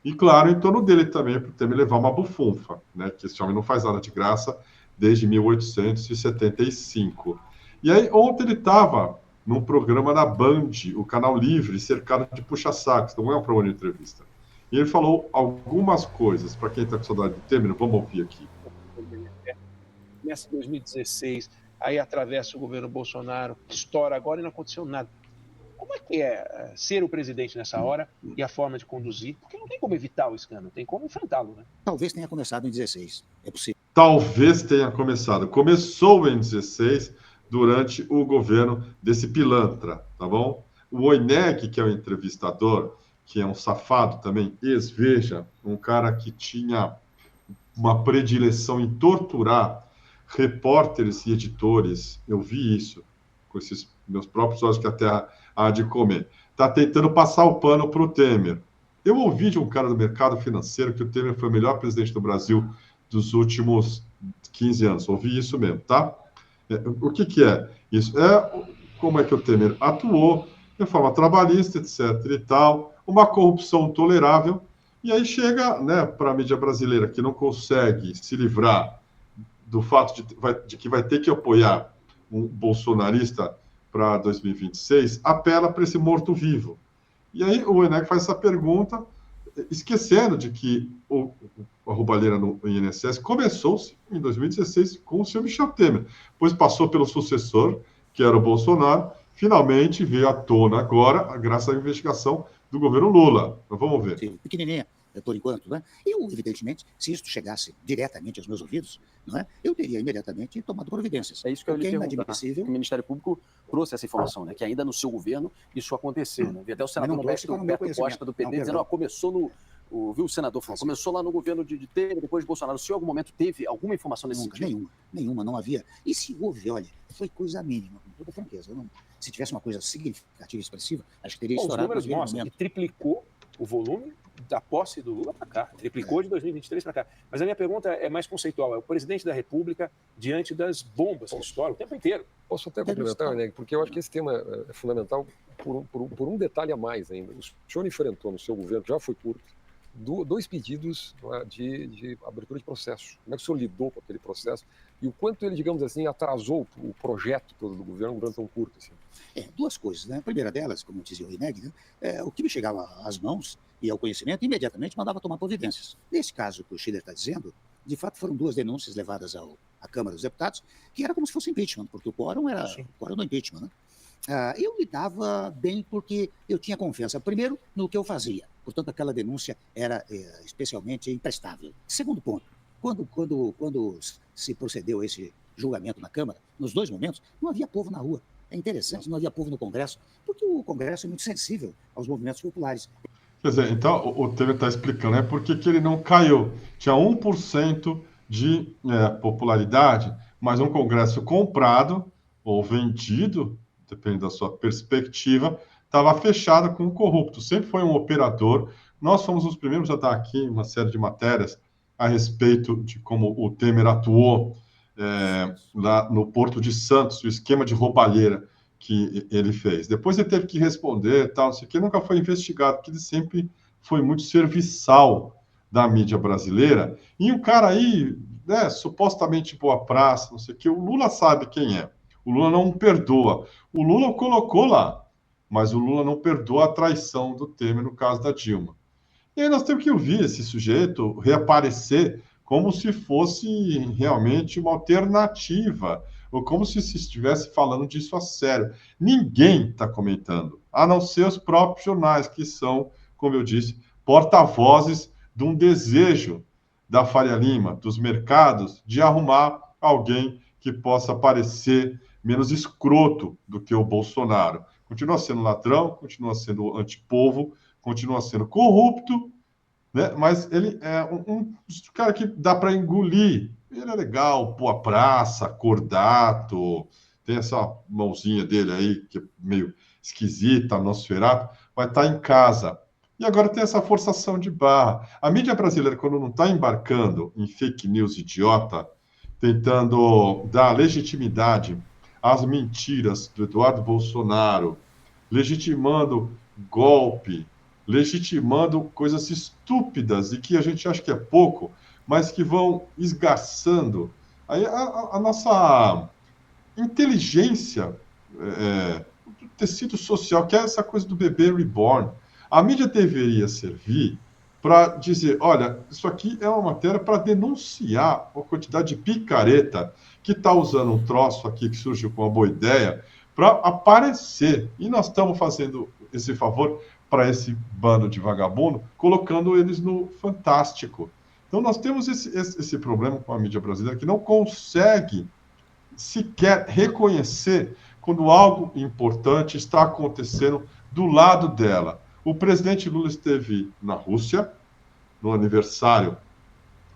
E, claro, em torno dele também, para o Temer levar uma bufunfa, né? Que esse homem não faz nada de graça desde 1875. E aí, ontem ele estava num programa na Band, o Canal Livre, cercado de puxa-sacos, não é um programa de entrevista. E ele falou algumas coisas, para quem está com saudade do Temer, vamos ouvir aqui. Começa em 2016, aí atravessa o governo Bolsonaro, estoura agora e não aconteceu nada. Como é que é ser o presidente nessa hora e a forma de conduzir? Porque não tem como evitar o escândalo, tem como enfrentá-lo, né? Talvez tenha começado em 16, é possível. Talvez tenha começado. Começou em 16, durante o governo desse pilantra, tá bom? O Oineg, que é o entrevistador, que é um safado também, ex-Veja, um cara que tinha uma predileção em torturar repórteres e editores. Eu vi isso com esses meus próprios olhos que a terra há de comer. Está tentando passar o pano para o Temer. Eu ouvi de um cara do mercado financeiro que o Temer foi o melhor presidente do Brasil dos últimos 15 anos. Ouvi isso mesmo, tá? O que é isso? Como é que o Temer atuou de forma trabalhista, etc. e tal, uma corrupção tolerável, e aí chega, né, para a mídia brasileira que não consegue se livrar do fato de que vai ter que apoiar um bolsonarista para 2026, apela para esse morto-vivo. E aí o Eneg faz essa pergunta, esquecendo de que a roubalheira no INSS começou-se em 2016 com o senhor Michel Temer, pois passou pelo sucessor, que era o Bolsonaro, finalmente veio à tona agora, graças à investigação do governo Lula. Então, vamos ver. Sim, pequenininha, por enquanto, né? Eu, evidentemente, se isso chegasse diretamente aos meus ouvidos, não é? Eu teria imediatamente tomado providências. É isso que eu lhe perguntar. Inadmissível. O Ministério Público trouxe essa informação, né? Que ainda no seu governo isso aconteceu, né? Vi até o senador Roberto Costa do PT dizendo, começou no... Viu o senador falando, começou lá no governo de Temer, depois de Bolsonaro. O senhor, em algum momento, teve alguma informação nesse sentido? Nenhuma, não havia. E se houve, olha, foi coisa mínima, com toda franqueza. Se tivesse uma coisa significativa e expressiva, acho que teria estourado. Os números mostram que triplicou o volume da posse do Lula para cá, triplicou de 2023 para cá. Mas a minha pergunta é mais conceitual, é o presidente da República diante das bombas que estouram o tempo inteiro. Posso até complementar, Neg, porque eu acho que esse tema é fundamental por um detalhe a mais ainda. O senhor enfrentou no seu governo, já foi curto, 2 pedidos de abertura de processo. Como é que o senhor lidou com aquele processo e o quanto ele, digamos assim, atrasou o projeto todo do governo durante tão curto assim? 2 coisas, né? A primeira delas, como dizia o Ineg, né? O que me chegava às mãos e ao conhecimento, imediatamente mandava tomar providências. Nesse caso que o Schiller está dizendo, de fato foram 2 denúncias levadas à Câmara dos Deputados, que era como se fosse impeachment, porque o quórum era o quórum do impeachment, né? Eu lidava bem porque eu tinha confiança, primeiro, no que eu fazia. Portanto, aquela denúncia era especialmente imprestável. Segundo ponto, quando se procedeu a esse julgamento na Câmara, nos 2 momentos, não havia povo na rua. É interessante, não havia povo no Congresso, porque o Congresso é muito sensível aos movimentos populares. Quer dizer, então o Temer está explicando, né, por que ele não caiu. Tinha 1% de popularidade, mas um Congresso comprado ou vendido, depende da sua perspectiva, estava fechado com um corrupto. Sempre foi um operador. Nós fomos os primeiros a dar aqui uma série de matérias a respeito de como o Temer atuou lá no Porto de Santos, o esquema de roubalheira que ele fez. Depois ele teve que responder, tal, não sei o que, nunca foi investigado, porque ele sempre foi muito serviçal da mídia brasileira. E um cara aí, né, supostamente boa praça, não sei o que, o Lula sabe quem é. O Lula não perdoa. O Lula colocou lá, mas o Lula não perdoa a traição do Temer no caso da Dilma. E aí nós temos que ouvir esse sujeito reaparecer como se fosse realmente uma alternativa, ou como se estivesse falando disso a sério. Ninguém está comentando, a não ser os próprios jornais, que são, como eu disse, porta-vozes de um desejo da Faria Lima, dos mercados, de arrumar alguém que possa parecer menos escroto do que o Bolsonaro. Continua sendo ladrão, continua sendo antipovo, continua sendo corrupto, né? Mas ele é um cara que dá para engolir. Ele é legal, boa praça, cordato, tem essa mãozinha dele aí, que é meio esquisita, Nosferatu, mas está em casa. E agora tem essa forçação de barra. A mídia brasileira, quando não está embarcando em fake news idiota, tentando dar legitimidade às mentiras do Eduardo Bolsonaro, legitimando golpe, legitimando coisas estúpidas e que a gente acha que é pouco, mas que vão esgarçando. Aí a nossa inteligência, do tecido social, que é essa coisa do bebê reborn. A mídia deveria servir para dizer, olha, isso aqui é uma matéria para denunciar a quantidade de picareta que está usando um troço aqui que surgiu com uma boa ideia para aparecer. E nós estamos fazendo esse favor para esse bando de vagabundo, colocando eles no Fantástico. Então nós temos esse problema com a mídia brasileira, que não consegue sequer reconhecer quando algo importante está acontecendo do lado dela. O presidente Lula esteve na Rússia, no aniversário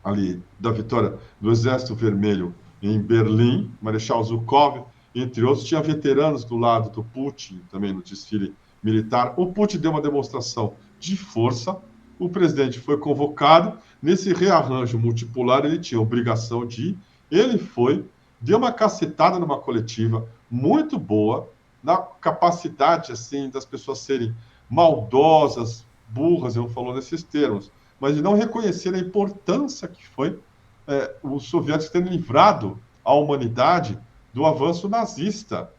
ali da vitória do Exército Vermelho em Berlim, Marechal Zhukov, entre outros. Tinha veteranos do lado do Putin, também no desfile militar. O Putin deu uma demonstração de força, o presidente foi convocado, nesse rearranjo multipolar ele tinha obrigação de ir, ele foi, deu uma cacetada numa coletiva muito boa, na capacidade, assim, das pessoas serem maldosas, burras, eu não falo nesses termos, mas de não reconhecer a importância que foi os soviéticos terem livrado a humanidade do avanço nazista.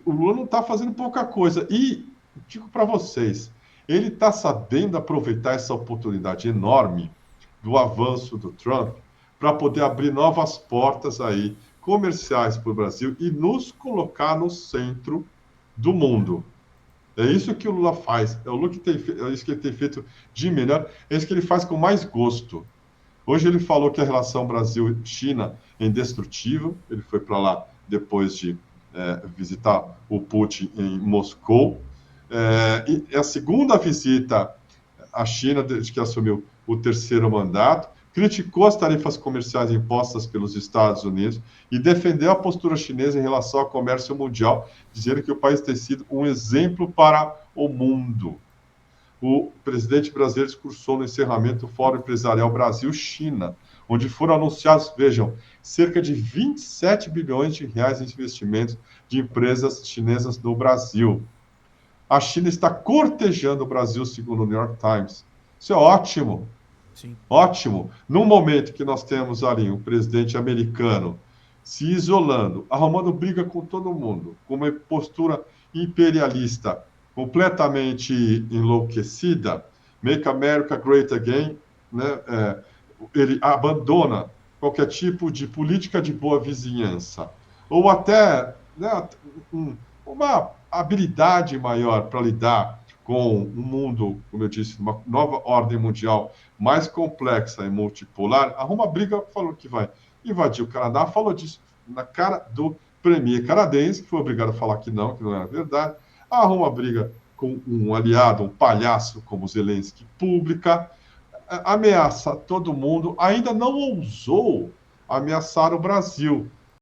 O Lula não está fazendo pouca coisa. E, digo para vocês, ele está sabendo aproveitar essa oportunidade enorme do avanço do Trump para poder abrir novas portas aí comerciais para o Brasil e nos colocar no centro do mundo. É isso que o Lula faz, é isso que ele tem feito de melhor, é isso que ele faz com mais gosto. Hoje ele falou que a relação Brasil-China é indestrutível, ele foi para lá depois de visitar o Putin em Moscou, e a segunda visita à China, desde que assumiu o terceiro mandato, criticou as tarifas comerciais impostas pelos Estados Unidos e defendeu a postura chinesa em relação ao comércio mundial, dizendo que o país tem sido um exemplo para o mundo. O presidente brasileiro discursou no encerramento do Fórum Empresarial Brasil-China, onde foram anunciados, vejam, cerca de 27 bilhões de reais em investimentos de empresas chinesas no Brasil. A China está cortejando o Brasil, segundo o New York Times. Isso é ótimo. Sim. Ótimo. Num momento que nós temos ali um presidente americano se isolando, arrumando briga com todo mundo, com uma postura imperialista completamente enlouquecida, Make America Great Again, né? Ele abandona qualquer tipo de política de boa vizinhança, ou até, né, uma habilidade maior para lidar com um mundo, como eu disse, uma nova ordem mundial mais complexa e multipolar, arruma briga, falou que vai invadir o Canadá, falou disso na cara do premier canadense, que foi obrigado a falar que não era verdade, arruma briga com um aliado, um palhaço como Zelensky, pública, ameaça todo mundo, ainda não ousou ameaçar o Brasil.